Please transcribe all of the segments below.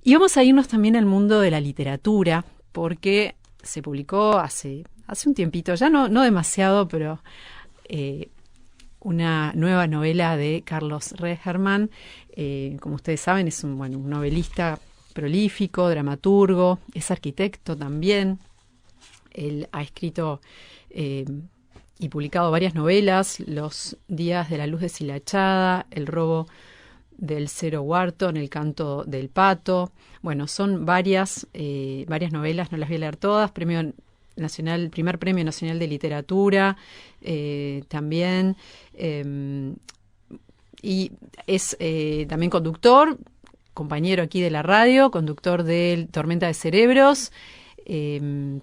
Y vamos a irnos también al mundo de la literatura, porque se publicó hace un tiempito, ya no demasiado, pero una nueva novela de Carlos Regerman. Como ustedes saben, es un novelista prolífico, dramaturgo, es arquitecto también. Él ha escrito y publicado varias novelas: Los días de la luz deshilachada, El robo del Cero Wharton, El canto del pato. Bueno, son varias novelas, no las voy a leer todas. Primer Premio Nacional de Literatura también. Y es también conductor, compañero aquí de la radio, conductor del Tormenta de Cerebros,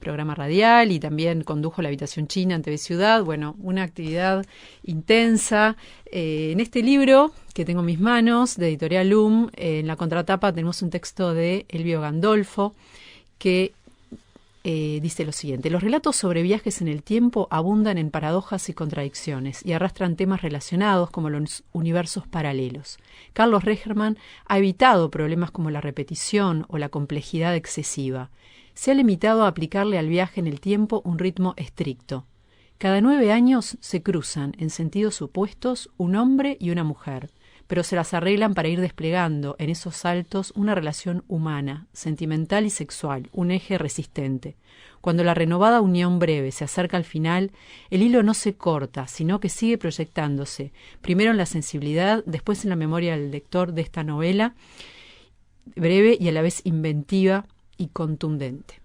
programa radial, y también condujo La Habitación China en TV Ciudad. Bueno, una actividad intensa. En este libro que tengo en mis manos, de Editorial LUM, en la contratapa tenemos un texto de Elvio Gandolfo que dice lo siguiente: los relatos sobre viajes en el tiempo abundan en paradojas y contradicciones y arrastran temas relacionados como los universos paralelos. Carlos Regerman ha evitado problemas como la repetición o la complejidad excesiva. Se ha limitado a aplicarle al viaje en el tiempo un ritmo estricto. Cada 9 años se cruzan en sentidos opuestos un hombre y una mujer, pero se las arreglan para ir desplegando en esos saltos una relación humana, sentimental y sexual, un eje resistente. Cuando la renovada unión breve se acerca al final, el hilo no se corta, sino que sigue proyectándose, primero en la sensibilidad, después en la memoria del lector de esta novela, breve y a la vez inventiva y contundente.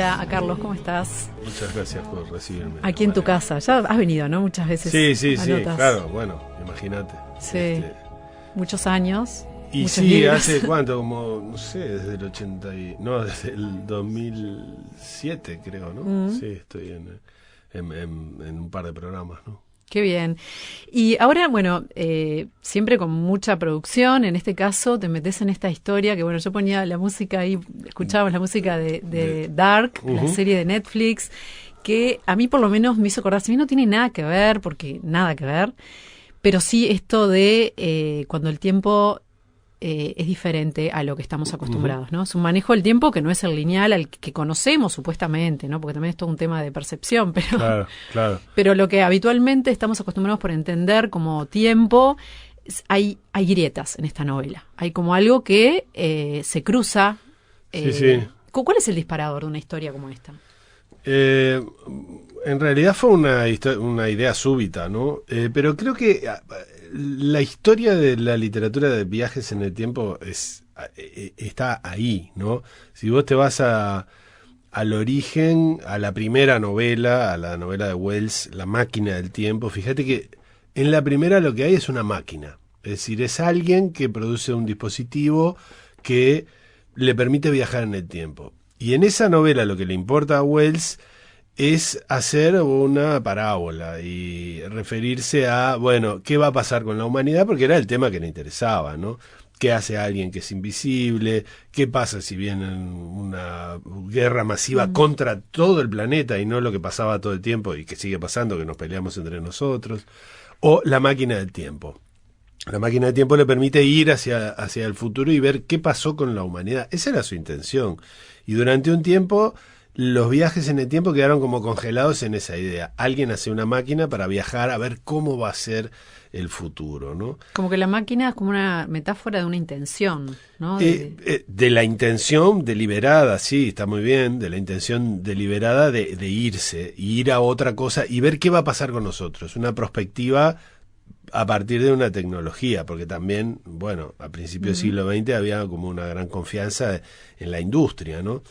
A Carlos, ¿cómo estás? Muchas gracias por recibirme. Aquí en tu casa. Ya has venido, ¿no? Muchas veces. Sí, claro, bueno, imagínate. Sí, muchos años. Y sí, libros. ¿Hace cuánto? Como, no sé, desde el 2007, creo, ¿no? Sí, estoy en un par de programas, ¿no? Qué bien. Y ahora, bueno, siempre con mucha producción, en este caso te metes en esta historia que, bueno, yo ponía la música ahí, escuchábamos la música de Dark, la serie de Netflix, que a mí por lo menos me hizo acordar, si bien no tiene nada que ver, porque nada que ver, pero sí esto de cuando el tiempo es diferente a lo que estamos acostumbrados, ¿no? Es un manejo del tiempo que no es el lineal al que conocemos supuestamente, ¿no? Porque también es todo un tema de percepción, pero claro. Pero lo que habitualmente estamos acostumbrados por entender como tiempo, hay grietas en esta novela. Hay como algo que se cruza. Sí. ¿Cuál es el disparador de una historia como esta? En realidad fue una idea súbita, ¿no? Pero creo que la historia de la literatura de viajes en el tiempo está ahí, ¿no? Si vos te vas al origen, a la primera novela, a la novela de Wells, La máquina del tiempo, fíjate que en la primera lo que hay es una máquina. Es decir, es alguien que produce un dispositivo que le permite viajar en el tiempo. Y en esa novela lo que le importa a Wells es hacer una parábola y referirse a, bueno, ¿qué va a pasar con la humanidad? Porque era el tema que le interesaba, ¿no? ¿Qué hace alguien que es invisible? ¿Qué pasa si viene una guerra masiva contra todo el planeta y no lo que pasaba todo el tiempo y que sigue pasando, que nos peleamos entre nosotros? O la máquina del tiempo. La máquina del tiempo le permite ir hacia el futuro y ver qué pasó con la humanidad. Esa era su intención. Y durante un tiempo los viajes en el tiempo quedaron como congelados en esa idea. Alguien hace una máquina para viajar a ver cómo va a ser el futuro, ¿no? Como que la máquina es como una metáfora de una intención, ¿no? De la intención deliberada, sí, está muy bien, de la intención deliberada de irse, y ir a otra cosa y ver qué va a pasar con nosotros. Una perspectiva a partir de una tecnología, porque también, bueno, a principios del siglo XX había como una gran confianza en la industria, ¿no?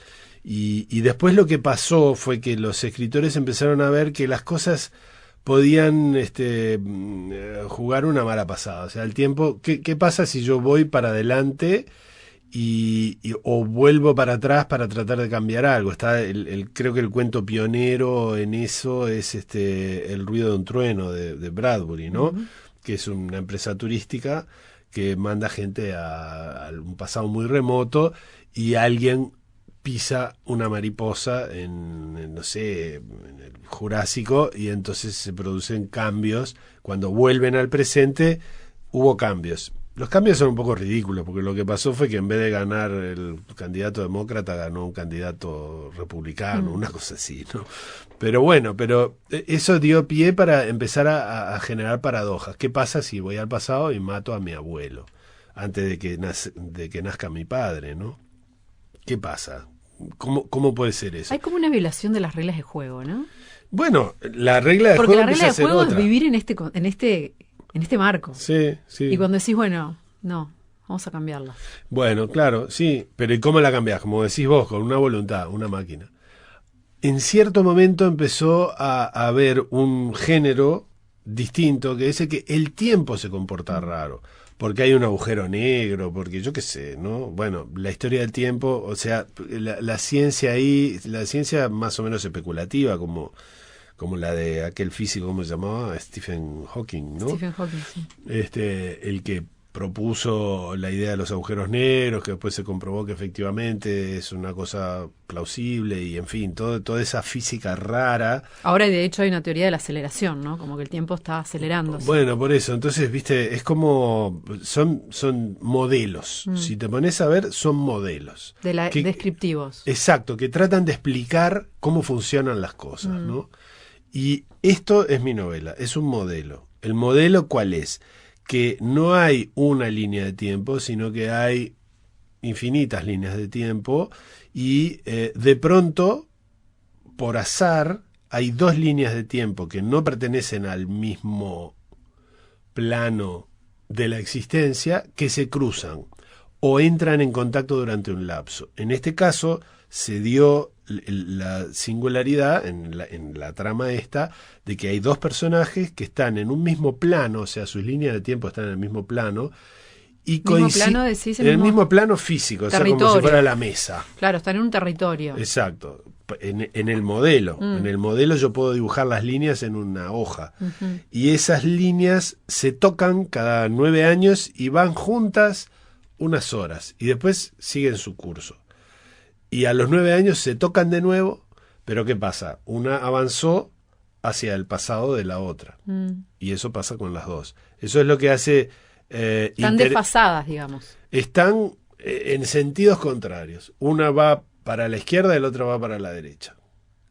Y después lo que pasó fue que los escritores empezaron a ver que las cosas podían jugar una mala pasada. O sea, el tiempo, ¿qué pasa si yo voy para adelante o vuelvo para atrás para tratar de cambiar algo? Está creo que el cuento pionero en eso es El ruido de un trueno de Bradbury, ¿no? Que es una empresa turística que manda gente a un pasado muy remoto y alguien pisa una mariposa no sé, en el Jurásico, y entonces se producen cambios. Cuando vuelven al presente, hubo cambios. Los cambios son un poco ridículos, porque lo que pasó fue que en vez de ganar el candidato demócrata, ganó un candidato republicano, una cosa así, ¿no? Pero bueno, eso dio pie para empezar a generar paradojas. ¿Qué pasa si voy al pasado y mato a mi abuelo antes de que nazca mi padre, ¿no? ¿Qué pasa? ¿Cómo puede ser eso? Hay como una violación de las reglas de juego, ¿no? Bueno, la regla de Porque juego la regla de empieza a ser juego otra. es vivir en este marco. Sí, sí. Y cuando decís, bueno, no, vamos a cambiarla. Bueno, claro, sí, pero ¿y cómo la cambiás? Como decís vos, con una voluntad, una máquina. En cierto momento empezó a haber un género distinto, que es el que el tiempo se comporta raro. Porque hay un agujero negro, porque yo qué sé, ¿no? Bueno, la historia del tiempo, o sea, la ciencia ahí, la ciencia más o menos especulativa, como la de aquel físico, ¿cómo se llamaba? Stephen Hawking, ¿no? Stephen Hawking, sí. El que propuso la idea de los agujeros negros, que después se comprobó que efectivamente es una cosa plausible, y en fin, toda esa física rara. Ahora de hecho hay una teoría de la aceleración, ¿no? Como que el tiempo está acelerándose. Bueno, por eso, entonces, viste, es como, son modelos. Si te pones a ver, son modelos. Descriptivos. Exacto, que tratan de explicar cómo funcionan las cosas, ¿no? Y esto es mi novela, es un modelo. ¿El modelo cuál es? Que no hay una línea de tiempo, sino que hay infinitas líneas de tiempo, y de pronto, por azar, hay dos líneas de tiempo que no pertenecen al mismo plano de la existencia, que se cruzan o entran en contacto durante un lapso. En este caso se dio la singularidad en la trama esta de que hay dos personajes que están en un mismo plano, o sea, sus líneas de tiempo están en el mismo plano, y plano, decís, en el mismo plano físico, territorio. O sea, como si fuera la mesa. Claro, están en un territorio. Exacto. En el modelo. En el modelo yo puedo dibujar las líneas en una hoja. Y esas líneas se tocan cada 9 años y van juntas unas horas. Y después siguen su curso. Y a los 9 años se tocan de nuevo, pero ¿qué pasa? Una avanzó hacia el pasado de la otra. Y eso pasa con las dos. Eso es lo que hace... Están desfasadas, digamos. Están en sentidos contrarios. Una va para la izquierda y la otra va para la derecha.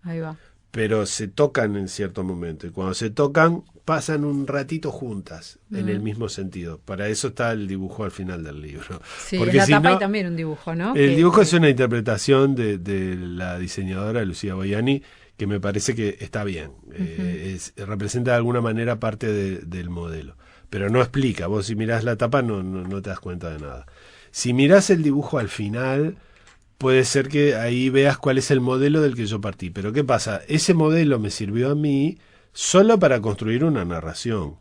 Ahí va. Pero se tocan en cierto momento. Y cuando se tocan, pasan un ratito juntas, en el mismo sentido. Para eso está el dibujo al final del libro. Sí, porque en la si tapa no, hay también un dibujo, ¿no? El dibujo es una interpretación de la diseñadora Lucía Boiani, que me parece que está bien. Representa de alguna manera parte del modelo. Pero no explica. Vos si mirás la tapa no te das cuenta de nada. Si mirás el dibujo al final, puede ser que ahí veas cuál es el modelo del que yo partí. Pero ¿qué pasa? Ese modelo me sirvió a mí solo para construir una narración.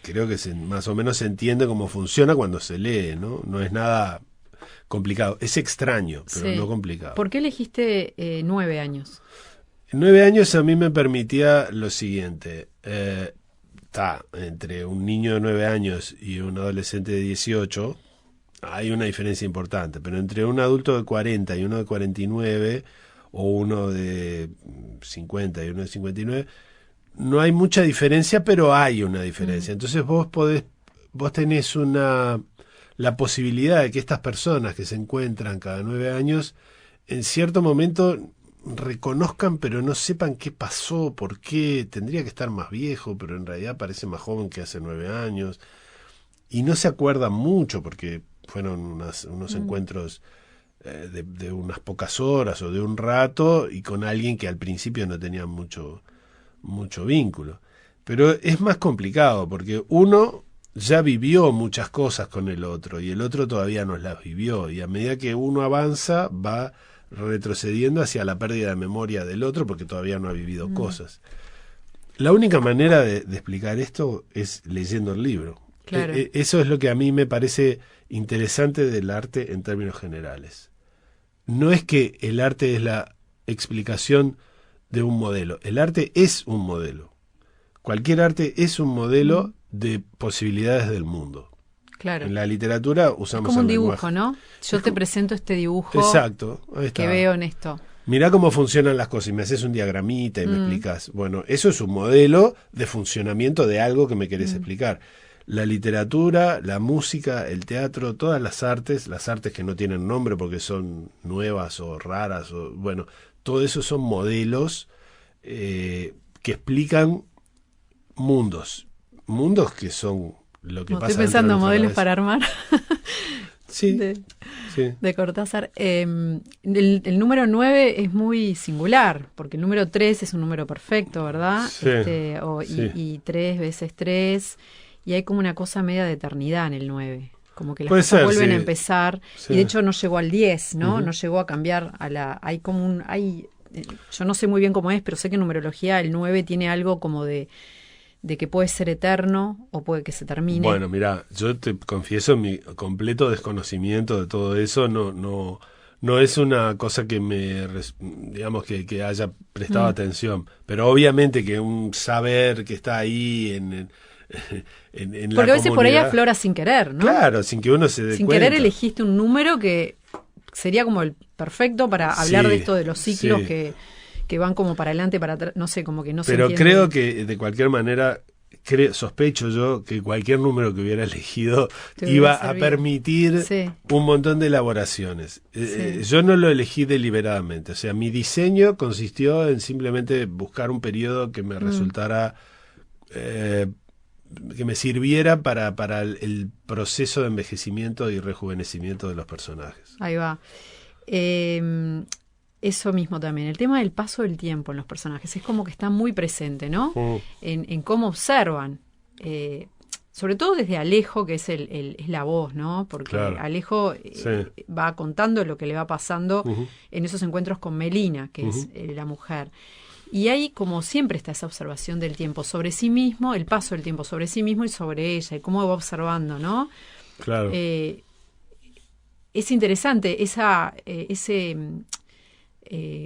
Creo que más o menos se entiende cómo funciona cuando se lee, ¿no? No es nada complicado. Es extraño, pero no complicado. ¿Por qué elegiste 9 años? 9 años a mí me permitía lo siguiente. está entre un niño de 9 años y un adolescente de 18, hay una diferencia importante, pero entre un adulto de 40 y uno de 49, o uno de 50 y uno de 59, no hay mucha diferencia, pero hay una diferencia. Entonces vos tenés la posibilidad de que estas personas que se encuentran cada 9 años, en cierto momento reconozcan, pero no sepan qué pasó, por qué, tendría que estar más viejo, pero en realidad parece más joven que hace 9 años, y no se acuerdan mucho, porque fueron unos encuentros de unas pocas horas o de un rato, y con alguien que al principio no tenía mucho vínculo. Pero es más complicado, porque uno ya vivió muchas cosas con el otro, y el otro todavía no las vivió, y a medida que uno avanza, va retrocediendo hacia la pérdida de memoria del otro, porque todavía no ha vivido cosas. La única manera de explicar esto es leyendo el libro. Claro. Eso es lo que a mí me parece interesante del arte en términos generales. No es que el arte es la explicación de un modelo. El arte es un modelo. Cualquier arte es un modelo de posibilidades del mundo. Claro. En la literatura usamos es como un el dibujo, lenguaje. ¿no? Yo te presento este dibujo. Exacto, ahí está. Que veo en esto. Mirá cómo funcionan las cosas y me haces un diagramita y me explicas. Bueno, eso es un modelo de funcionamiento de algo que me querés explicar. La literatura, la música, el teatro, todas las artes que no tienen nombre porque son nuevas o raras, o bueno, todo eso son modelos que explican mundos que son lo que pasa. Estoy pensando en modelos para armar. Sí, de Cortázar. El número 9 es muy singular, porque el número 3 es un número perfecto, ¿verdad? Sí, y 3 veces 3, y hay como una cosa media de eternidad en el 9. Como que las Puede cosas ser, vuelven sí. a empezar, Sí. y de hecho no llegó al 10, ¿no? Ujú. No llegó a cambiar a la... yo no sé muy bien cómo es, pero sé que en numerología el 9 tiene algo como de que puede ser eterno o puede que se termine. Bueno, mira, yo te confieso mi completo desconocimiento de todo eso. No es una cosa que digamos que haya prestado atención, pero obviamente que un saber que está ahí en la porque a veces por ahí comunidad, aflora sin querer, ¿no? claro, sin que uno se dé sin cuenta. querer elegiste un número que sería como el perfecto para hablar Sí, de esto de los ciclos sí. que van como para adelante, para atrás, no sé, como que no se Pero entiende. creo que de cualquier manera, sospecho yo que cualquier número que hubiera elegido Te hubiera iba a servido. permitir Sí. un montón de elaboraciones. Sí. Yo no lo elegí deliberadamente. O sea, mi diseño consistió en simplemente buscar un periodo que me resultara, que me sirviera para el proceso de envejecimiento y rejuvenecimiento de los personajes. Ahí va. Eso mismo también, el tema del paso del tiempo en los personajes, es como que está muy presente, ¿no? En cómo observan, sobre todo desde Alejo, que es es la voz, ¿no? Porque Claro. Alejo Sí. va contando lo que le va pasando en esos encuentros con Melina, que es la mujer. Y ahí, como siempre, está esa observación del tiempo sobre sí mismo, el paso del tiempo sobre sí mismo y sobre ella, y cómo va observando, ¿no? Claro. Es interesante ese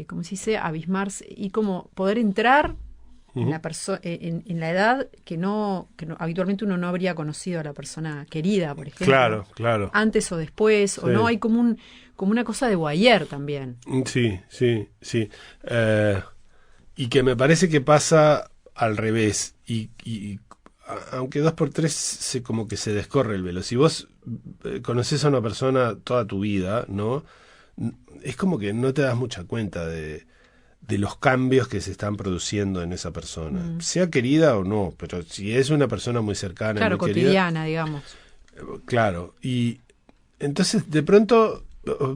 ¿cómo se dice? Abismarse y como poder entrar en la en la edad que no habitualmente uno no habría conocido a la persona querida, por ejemplo. Claro. Antes o después, o Sí. no, hay como una cosa de voyeur también. Sí. Y que me parece que pasa al revés. Y aunque 2x3 como que se descorre el velo. Si vos conoces a una persona toda tu vida, ¿no? Es como que no te das mucha cuenta de los cambios que se están produciendo en esa persona. Sea querida o no, pero si es una persona muy cercana, Claro, muy querida, cotidiana, digamos. claro, y entonces de pronto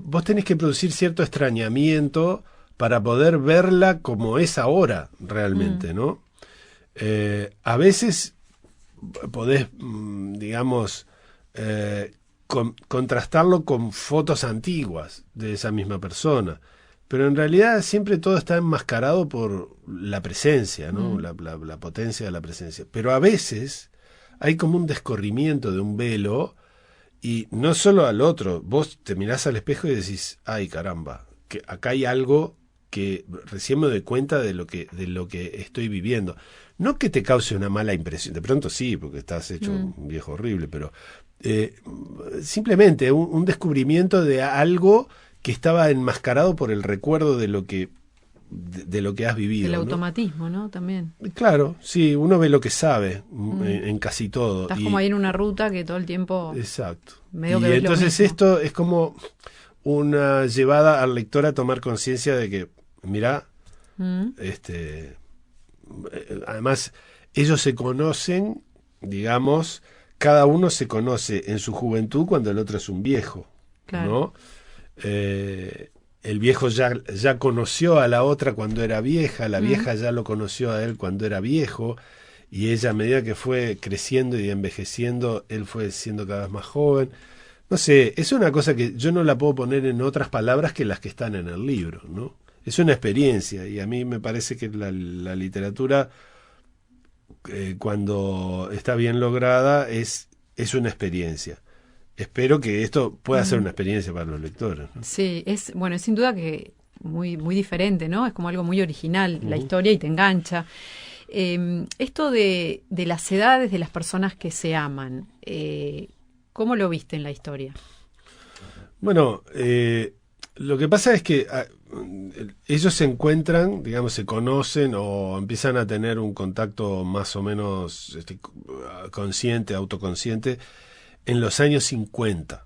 vos tenés que producir cierto extrañamiento para poder verla como es ahora realmente, ¿no? A veces podés, digamos, contrastarlo con fotos antiguas de esa misma persona, pero en realidad siempre todo está enmascarado por la presencia, ¿no? La potencia de la presencia. Pero a veces hay como un descorrimiento de un velo. Y no solo al otro, vos te mirás al espejo y decís, ay caramba, que acá hay algo que recién me doy cuenta de lo que estoy viviendo. No que te cause una mala impresión, de pronto sí, porque estás hecho un viejo horrible, pero simplemente un descubrimiento de algo que estaba enmascarado por el recuerdo de lo que has vivido. El automatismo, ¿no? También. Claro, sí, uno ve lo que sabe en casi todo. Estás como ahí en una ruta que todo el tiempo... Exacto. Medio y que entonces esto es como una llevada al lector a tomar conciencia de que, mirá, además ellos se conocen, digamos, cada uno se conoce en su juventud cuando el otro es un viejo, claro. ¿no? El viejo ya conoció a la otra cuando era vieja, la vieja ya lo conoció a él cuando era viejo, y ella, a medida que fue creciendo y envejeciendo, él fue siendo cada vez más joven. No sé, es una cosa que yo no la puedo poner en otras palabras que las que están en el libro, ¿no? Es una experiencia, y a mí me parece que la literatura, cuando está bien lograda, es una experiencia. Espero que esto pueda ser una experiencia para los lectores, ¿no? Sí, es sin duda que muy, muy diferente, ¿no? Es como algo muy original, la historia, y te engancha. Esto de las edades de las personas que se aman, ¿cómo lo viste en la historia? Bueno, lo que pasa es que ellos se encuentran, digamos, se conocen o empiezan a tener un contacto más o menos consciente, autoconsciente, en los años 50.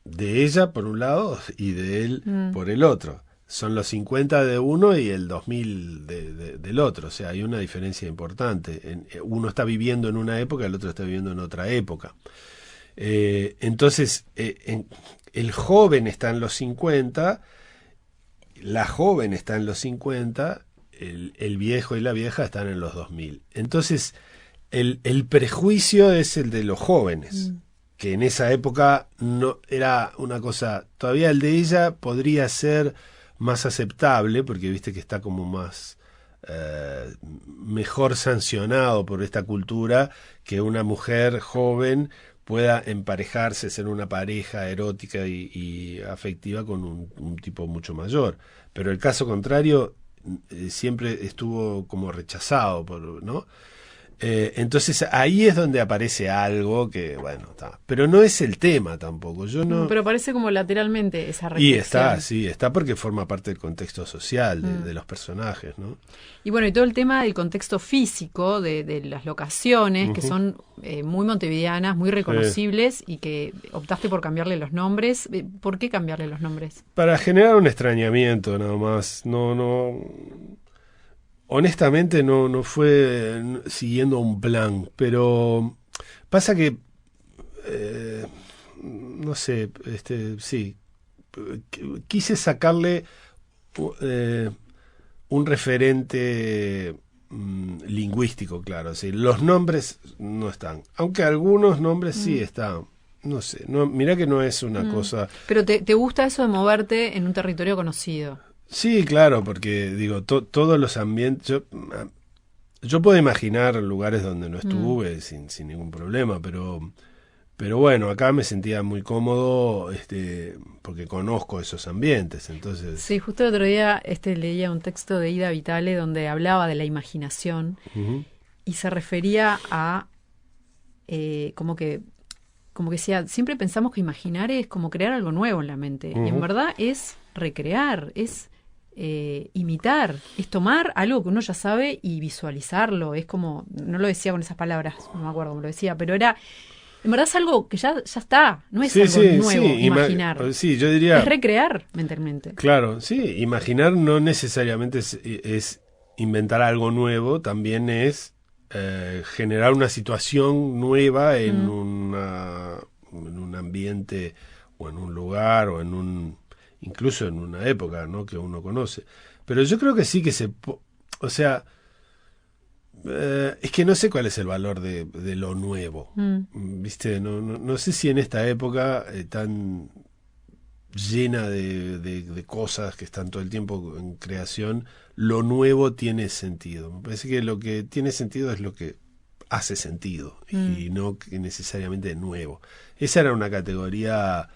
De ella por un lado y de él por el otro. Son los 50 de uno y el 2000 del otro. O sea, hay una diferencia importante. Uno está viviendo en una época, el otro está viviendo en otra época. Entonces, el joven está en los 50, la joven está en los 50, el viejo y la vieja están en los 2000. Entonces, el prejuicio es el de los jóvenes, que en esa época no era una cosa, todavía el de ella podría ser más aceptable, porque viste que está como más mejor sancionado por esta cultura, que una mujer joven pueda emparejarse, ser una pareja erótica y afectiva con un tipo mucho mayor. Pero el caso contrario siempre estuvo como rechazado, ¿no? Entonces ahí es donde aparece algo que, bueno, está. Pero no es el tema tampoco. Yo no. Pero parece como lateralmente esa reflexión. Y está porque forma parte del contexto social de los personajes, ¿no? Y bueno, y todo el tema del contexto físico, de las locaciones, que son muy montevideanas, muy reconocibles, y que optaste por cambiarle los nombres. ¿Por qué cambiarle los nombres? Para generar un extrañamiento, nada más. No. Honestamente no fue siguiendo un plan, pero pasa que no sé, sí, quise sacarle un referente lingüístico, claro. Sí, los nombres no están, aunque algunos nombres sí están. No sé, mirá que no es una cosa. Pero te gusta eso de moverte en un territorio conocido. Sí, claro, porque digo, todos los ambientes, yo puedo imaginar lugares donde no estuve sin ningún problema, pero bueno, acá me sentía muy cómodo, porque conozco esos ambientes, entonces. Sí, justo el otro día leía un texto de Ida Vitale donde hablaba de la imaginación y se refería a como que decía, siempre pensamos que imaginar es como crear algo nuevo en la mente, y en verdad es recrear, es imitar, es tomar algo que uno ya sabe y visualizarlo. Es como, no lo decía con esas palabras, no me acuerdo cómo lo decía, pero era, en verdad es algo que ya está, no es algo nuevo, imaginar. Sí, yo diría, es recrear mentalmente. Claro, sí, imaginar no necesariamente es inventar algo nuevo, también es generar una situación nueva en un ambiente o en un lugar o incluso en una época, ¿no?, que uno conoce. Pero yo creo que sí que o sea, es que no sé cuál es el valor de lo nuevo, ¿viste? No sé si en esta época tan llena de cosas que están todo el tiempo en creación, lo nuevo tiene sentido. Me parece que lo que tiene sentido es lo que hace sentido y no necesariamente nuevo. Esa era una categoría,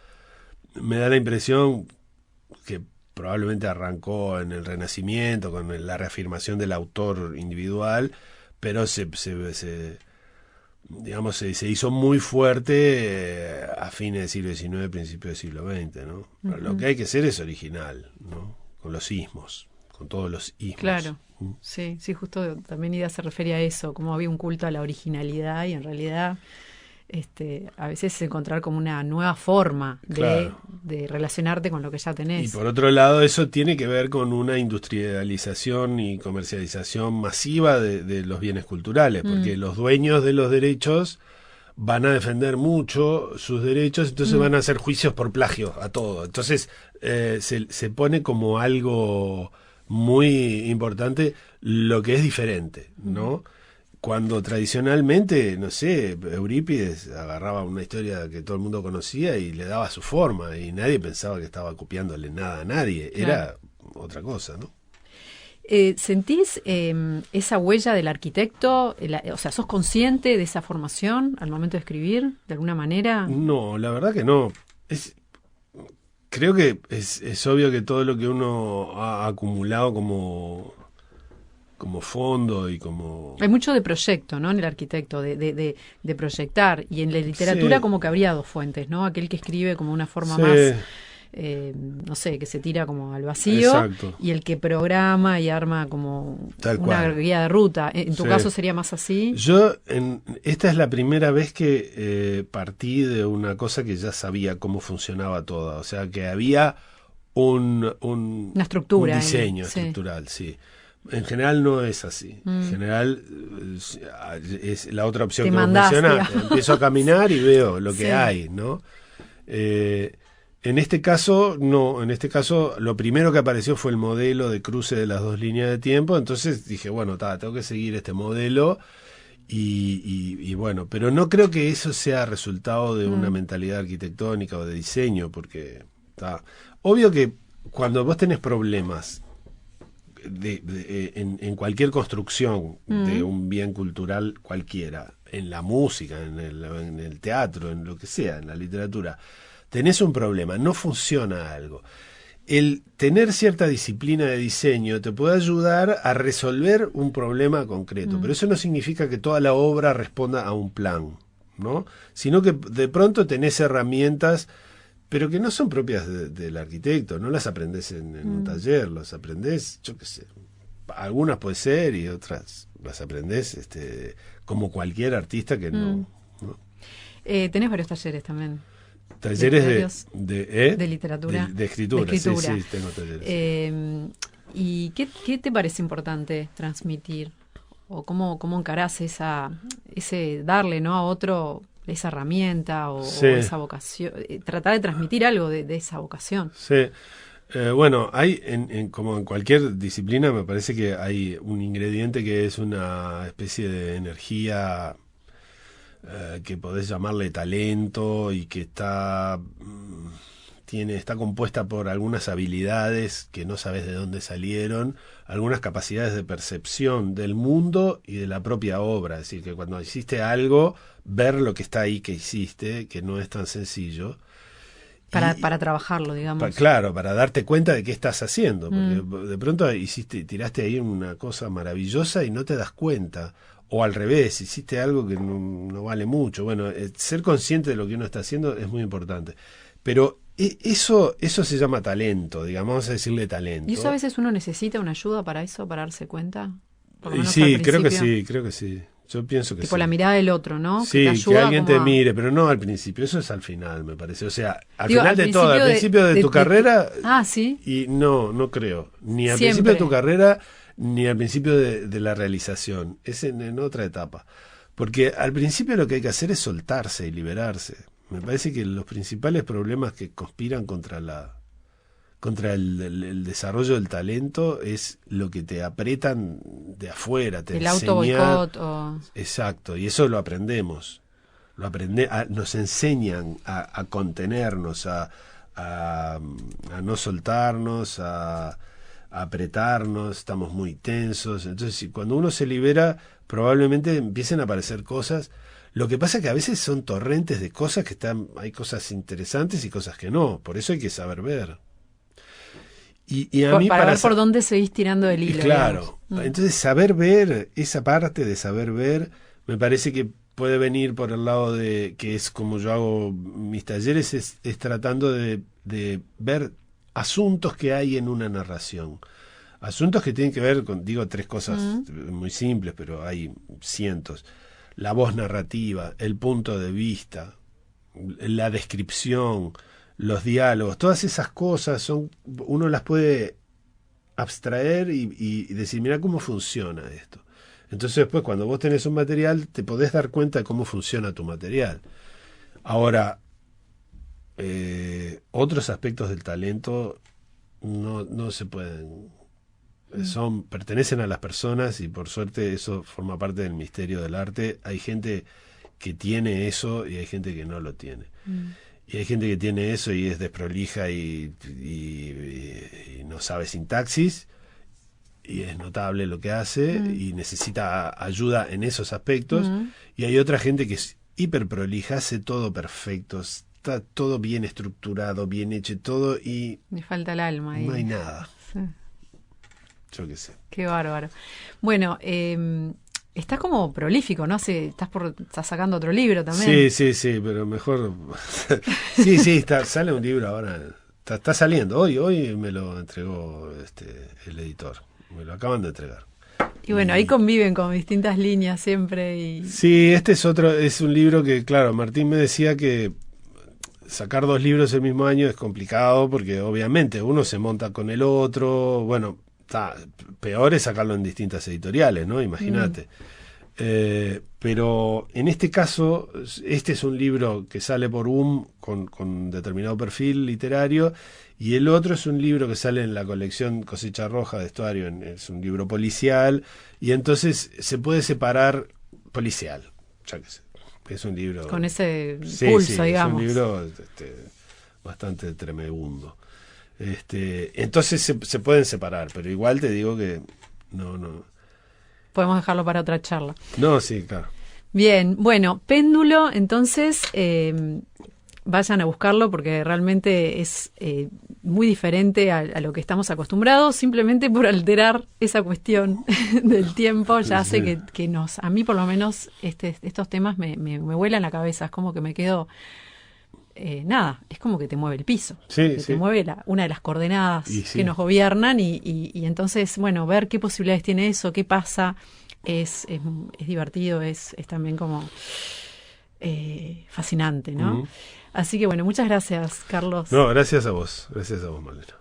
me da la impresión que probablemente arrancó en el Renacimiento con la reafirmación del autor individual, pero digamos, se hizo muy fuerte a fines del siglo XIX, principios del siglo XX, ¿no? Uh-huh. Lo que hay que hacer es original, ¿no? Con los ismos, con todos los ismos. Claro, sí, justo también Ida se refiere a eso, como había un culto a la originalidad y en realidad a veces es encontrar como una nueva forma de relacionarte con lo que ya tenés. Y por otro lado, eso tiene que ver con una industrialización y comercialización masiva de los bienes culturales, porque los dueños de los derechos van a defender mucho sus derechos, entonces van a hacer juicios por plagio a todo. Entonces se pone como algo muy importante lo que es diferente, ¿no? Cuando tradicionalmente, no sé, Eurípides agarraba una historia que todo el mundo conocía y le daba su forma, y nadie pensaba que estaba copiándole nada a nadie, era otra cosa, ¿no? ¿Sentís esa huella del arquitecto? O sea, ¿sos consciente de esa formación al momento de escribir, de alguna manera? No, la verdad que no. Creo que es obvio que todo lo que uno ha acumulado como fondo y como... Hay mucho de proyecto, ¿no? En el arquitecto, de proyectar. Y en la literatura como que habría dos fuentes, ¿no? Aquel que escribe como una forma más, no sé, que se tira como al vacío. Exacto. Y el que programa y arma como Tal una cual. guía de ruta. ¿En tu caso sería más así? Esta es la primera vez que partí de una cosa que ya sabía cómo funcionaba toda. O sea, que había una estructura. Un diseño estructural, sí. En general no es así. En general es la otra opción Te que vos mandás, mencionaste. Empiezo a caminar y veo lo que Sí. hay, ¿no? En este caso, no. En este caso, lo primero que apareció fue el modelo de cruce de las dos líneas de tiempo. Entonces dije, bueno, tengo que seguir este modelo. Y bueno, pero no creo que eso sea resultado de una mentalidad arquitectónica o de diseño, porque obvio que cuando vos tenés problemas en cualquier construcción de un bien cultural cualquiera, en la música, en el teatro, en lo que sea, en la literatura, tenés un problema, no funciona algo. El tener cierta disciplina de diseño te puede ayudar a resolver un problema concreto, pero eso no significa que toda la obra responda a un plan, ¿no? Sino que de pronto tenés herramientas, pero que no son propias del arquitecto, no las aprendés en un taller, las aprendés, yo qué sé, algunas puede ser y otras las aprendés como cualquier artista que no. Tenés varios talleres también. Talleres de literatura. De escritura, sí, tengo talleres. ¿Y qué te parece importante transmitir? ¿O cómo encarás ese darle, ¿no, a otro esa herramienta o esa vocación? Tratar de transmitir algo de esa vocación. Sí. Bueno, hay como en cualquier disciplina, me parece que hay un ingrediente que es una especie de energía que podés llamarle talento y que está compuesta por algunas habilidades que no sabes de dónde salieron, algunas capacidades de percepción del mundo y de la propia obra. Es decir, que cuando hiciste algo, ver lo que está ahí que hiciste, que no es tan sencillo. Para trabajarlo, digamos. Claro, para darte cuenta de qué estás haciendo. Porque de pronto tiraste ahí una cosa maravillosa y no te das cuenta. O al revés, hiciste algo que no vale mucho. Bueno, ser consciente de lo que uno está haciendo es muy importante. Pero eso se llama talento, digamos, vamos a decirle talento. ¿Y eso a veces uno necesita una ayuda para eso, para darse cuenta? Por lo menos sí, creo que sí. Yo pienso que tipo la mirada del otro, ¿no? Sí, que alguien te mire, pero no al principio, eso es al final, me parece. O sea, al final de todo, al principio de tu carrera. ¿Sí? Y no creo. Ni al Siempre. Principio de tu carrera, ni al principio de la realización. Es en otra etapa. Porque al principio lo que hay que hacer es soltarse y liberarse. Me parece que los principales problemas que conspiran contra el desarrollo del talento es lo que te apretan de afuera, te el enseña... auto-boicot Exacto, y eso lo aprendemos. Nos enseñan a contenernos, a no soltarnos, a apretarnos, estamos muy tensos. Entonces, cuando uno se libera, probablemente empiecen a aparecer cosas. Lo que pasa es que a veces son torrentes de cosas hay cosas interesantes y cosas que no. Por eso hay que saber ver. Y a mí para ver por dónde seguís tirando el hilo. Claro, digamos. entonces saber ver, esa parte de saber ver, me parece que puede venir por el lado de, que es como yo hago mis talleres, es tratando de ver asuntos que hay en una narración. Asuntos que tienen que ver con, digo, tres cosas muy simples, pero hay cientos. La voz narrativa, el punto de vista, la descripción, los diálogos, todas esas cosas uno las puede abstraer y decir, mira cómo funciona esto. Entonces después cuando vos tenés un material te podés dar cuenta de cómo funciona tu material. Ahora, otros aspectos del talento no se pueden, pertenecen a las personas y por suerte eso forma parte del misterio del arte. Hay gente que tiene eso y hay gente que no lo tiene. Y hay gente que tiene eso y es desprolija y no sabe sintaxis y es notable lo que hace y necesita ayuda en esos aspectos. Y hay otra gente que es hiper prolija, hace todo perfecto, está todo bien estructurado, bien hecho todo y me falta el alma ahí. No hay nada. Sí. Yo qué sé. Qué bárbaro. Bueno, estás como prolífico, ¿no? Estás sacando otro libro también. Sí, pero mejor... sí, sale un libro ahora, está saliendo. Hoy me lo entregó el editor, me lo acaban de entregar. Y bueno, ahí conviven con distintas líneas siempre. Sí, es un libro que, claro, Martín me decía que sacar 2 libros el mismo año es complicado porque obviamente uno se monta con el otro, bueno... peor es sacarlo en distintas editoriales, ¿no? Imagínate. Pero en este caso, este es un libro que sale por con determinado perfil literario y el otro es un libro que sale en la colección Cosecha Roja de Estuario, es un libro policial y entonces se puede separar policial, ya que sé. Es un libro... Con ese pulso, digamos. Es un libro bastante tremebundo. Entonces se pueden separar, pero igual te digo que no. Podemos dejarlo para otra charla. No, sí, claro. Bien, bueno, Péndulo, entonces vayan a buscarlo porque realmente es muy diferente a lo que estamos acostumbrados, simplemente por alterar esa cuestión del tiempo, ya hace que a mí por lo menos estos temas me vuelan la cabeza, es como que me quedo... es como que te mueve el piso, te mueve una de las coordenadas que nos gobiernan y entonces, bueno, ver qué posibilidades tiene eso, qué pasa, es divertido, es también como fascinante, ¿no? Así que bueno, muchas gracias, Carlos. No, gracias a vos, Malena.